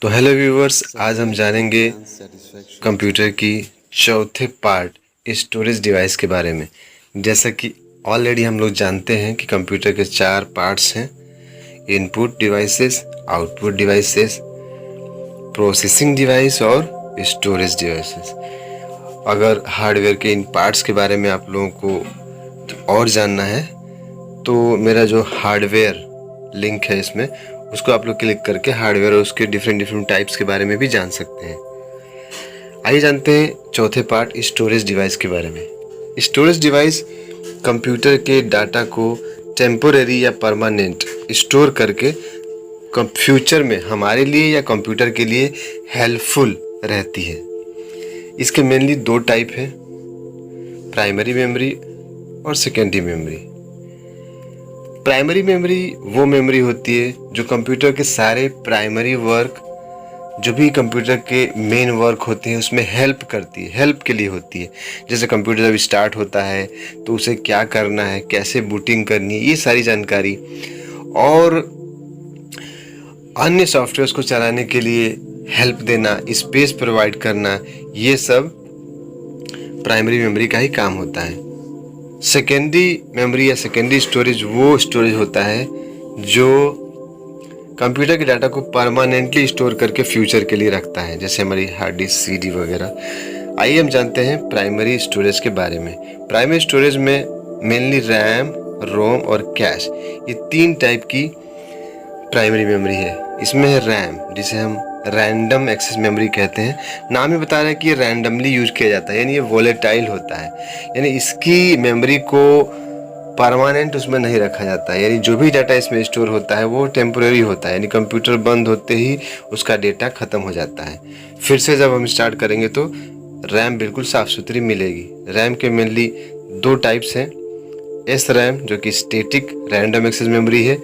तो hello viewers, आज हम जानेंगे कंप्यूटर की चौथे पार्ट स्टोरेज डिवाइस के बारे में। जैसा कि ऑलरेडी हम लोग जानते हैं कि कंप्यूटर के 4 पार्ट्स हैं: input devices, output devices, processing device और स्टोरेज डिवाइसेस। अगर हार्डवेयर के इन पार्ट्स के बारे में आप लोगों को और जानना है तो मेरा जो हार्डवेयर लिंक है इसमें, उसको आप लोग क्लिक करके हार्डवेयर और उसके डिफरेंट टाइप्स के बारे में भी जान सकते हैं। आइए जानते हैं चौथे पार्ट स्टोरेज डिवाइस के बारे में। स्टोरेज डिवाइस कंप्यूटर के डाटा को टेम्पोरेरी या परमानेंट स्टोर करके फ्यूचर में हमारे लिए या कंप्यूटर के लिए हेल्पफुल रहती है। इसके मेनली 2 टाइप हैं, प्राइमरी मेमोरी और सेकेंडरी मेमोरी। प्राइमरी मेमोरी वो मेमोरी होती है जो कंप्यूटर के सारे प्राइमरी वर्क, जो भी कंप्यूटर के मेन वर्क होते हैं, उसमें हेल्प करती है, हेल्प के लिए होती है। जैसे कंप्यूटर जब स्टार्ट होता है तो उसे क्या करना है, कैसे बूटिंग करनी है, ये सारी जानकारी, और अन्य सॉफ्टवेयर्स को चलाने के लिए हेल्प देना, स्पेस प्रोवाइड करना, ये सब प्राइमरी मेमोरी का ही काम होता है। सेकेंडरी मेमोरी या सेकेंडरी स्टोरेज वो स्टोरेज होता है जो कंप्यूटर के डाटा को परमानेंटली स्टोर करके फ्यूचर के लिए रखता है, जैसे हमारी हार्ड डिस्क, सीडी वगैरह। आइए हम जानते हैं प्राइमरी स्टोरेज के बारे में। प्राइमरी स्टोरेज में मेनली रैम, रोम और कैश, ये 3 टाइप की प्राइमरी मेमोरी है। इसमें है रैम, जिसे हम रैंडम एक्सेस मेमोरी कहते हैं। नाम ही बता रहा है कि ये रैंडमली यूज किया जाता है, यानी ये वोलेटाइल होता है, यानी इसकी मेमोरी को परमानेंट उसमें नहीं रखा जाता है। यानी जो भी डाटा इसमें स्टोर होता है वो टेम्पोरेरी होता है, यानी कंप्यूटर बंद होते ही उसका डेटा ख़त्म हो जाता है। फिर से जब हम स्टार्ट करेंगे तो रैम बिल्कुल साफ़ सुथरी मिलेगी। रैम के मेनली 2 टाइप्स हैं। एस रैम, जो कि स्टैटिक रैंडम एक्सेस मेमोरी है,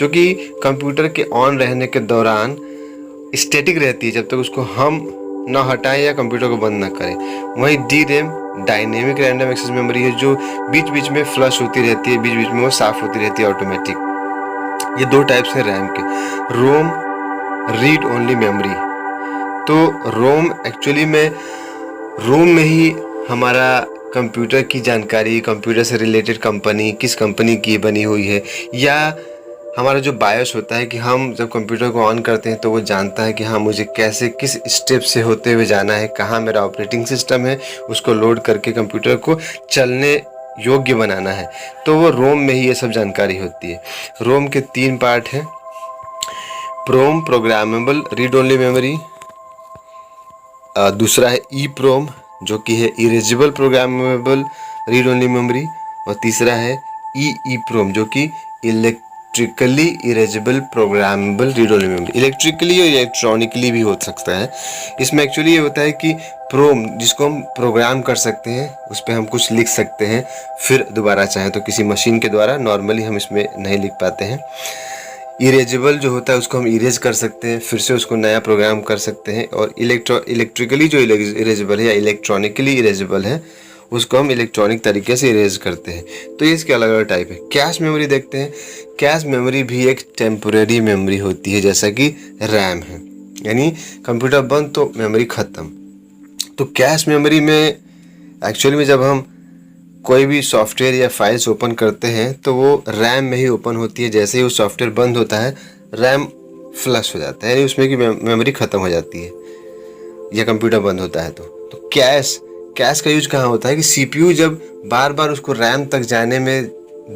जो कि कंप्यूटर के ऑन रहने के दौरान स्टैटिक रहती है जब तक उसको हम ना हटाएं या कंप्यूटर को बंद ना करें। वहीं D RAM dynamic random access memory है, जो बीच बीच में फ्लश होती रहती है, बीच बीच में वो साफ होती रहती है ऑटोमेटिक। ये 2 टाइप्स हैं रैम के। रोम रीड ओनली मेमोरी। तो रोम एक्चुअली में रोम में ही हमारा कंप्यूटर की जानकारी, कंप्यूटर से रिलेटेड कंपनी किस कंपनी की बनी हुई है, या हमारा जो बायोस होता है कि हम जब कंप्यूटर को ऑन करते हैं तो वो जानता है कि हाँ, मुझे कैसे किस स्टेप से होते हुए जाना है, कहाँ मेरा ऑपरेटिंग सिस्टम है, उसको लोड करके कंप्यूटर को चलने योग्य बनाना है। तो वो रोम में ही ये सब जानकारी होती है। रोम के 3 पार्ट हैं। प्रोम, प्रोग्रामेबल रीड ओनली मेमोरी। दूसरा है ई प्रोम, जो कि है erasable programmable read only memory. और तीसरा है ई प्रोम, जो कि electrically erasable programmable read only memory. Electrically और इलेक्ट्रॉनिकली भी हो सकता है। इसमें एक्चुअली ये होता है कि प्रोम, जिसको हम प्रोग्राम कर सकते हैं, उस पर हम कुछ लिख सकते हैं, फिर दोबारा चाहें तो किसी मशीन के द्वारा, नॉर्मली हम इसमें नहीं लिख पाते हैं। इरेजेबल जो होता है उसको हम इरेज कर सकते हैं, फिर से उसको नया प्रोग्राम कर सकते हैं। और इलेक्ट्रिकली जो इरेजेबल है या इलेक्ट्रॉनिकली इरेजेबल है, उसको हम इलेक्ट्रॉनिक तरीके से इरेज करते हैं। तो ये इसके अलग अलग टाइप है। कैश मेमोरी देखते हैं। कैश मेमोरी भी एक टेम्पोरेरी मेमोरी होती है, जैसा कि रैम है, यानी कंप्यूटर बंद तो मेमोरी ख़त्म। तो कैश मेमोरी में एक्चुअली में जब हम कोई भी सॉफ्टवेयर या फाइल्स ओपन करते हैं तो वो रैम में ही ओपन होती है। जैसे ही वो सॉफ्टवेयर बंद होता है, रैम फ्लश हो जाता है, यानी उसमें की मेमोरी ख़त्म हो जाती है, या कंप्यूटर बंद होता है। तो कैश का यूज कहाँ होता है कि सीपीयू जब बार बार उसको रैम तक जाने में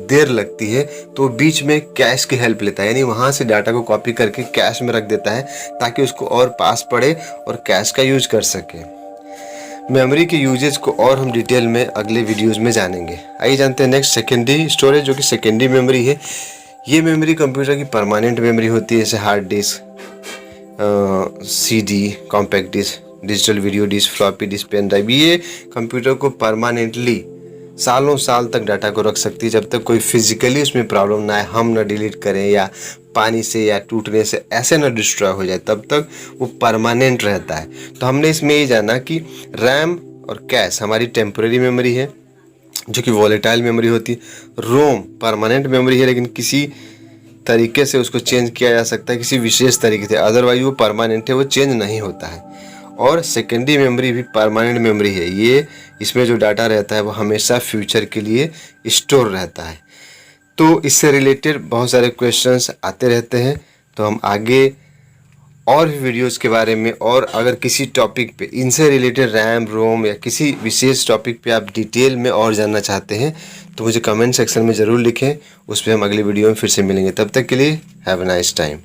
देर लगती है तो बीच में कैश की हेल्प लेता है, यानी वहाँ से डाटा को कॉपी करके कैश में रख देता है ताकि उसको और पास पड़े और कैश का यूज कर सके। मेमोरी के यूजेस को और हम डिटेल में अगले वीडियोस में जानेंगे। आइए जानते हैं नेक्स्ट सेकेंडरी स्टोरेज, जो कि सेकेंडरी मेमोरी है। ये मेमोरी कंप्यूटर की परमानेंट मेमोरी होती है, जैसे hard disk, CD, compact disk, digital video disk, floppy disk, pen drive. ये कंप्यूटर को परमानेंटली सालों साल तक डाटा को रख सकती है, जब तक कोई फिजिकली उसमें प्रॉब्लम ना आए, हम ना डिलीट करें या पानी से या टूटने से ऐसे ना डिस्ट्रॉय हो जाए, तब तक वो परमानेंट रहता है। तो हमने इसमें ये जाना कि रैम और कैश हमारी टेम्पोरेरी मेमोरी है, जो कि वॉलेटाइल मेमोरी होती है। रोम परमानेंट मेमोरी है, लेकिन किसी तरीके से उसको चेंज किया जा सकता है, किसी विशेष तरीके से, अदरवाइज वो परमानेंट है, वो चेंज नहीं होता है। और सेकेंडरी मेमोरी भी परमानेंट मेमोरी है, ये इसमें जो डाटा रहता है वो हमेशा फ्यूचर के लिए स्टोर रहता है। तो इससे रिलेटेड बहुत सारे क्वेश्चंस आते रहते हैं, तो हम आगे और भी वीडियोस के बारे में, और अगर किसी टॉपिक पे इनसे रिलेटेड रैम रोम या किसी विशेष टॉपिक पे आप डिटेल में और जानना चाहते हैं तो मुझे कमेंट सेक्शन में ज़रूर लिखें, उस पर हम अगली वीडियो में फिर से मिलेंगे। तब तक के लिए हैव अ नाइस टाइम।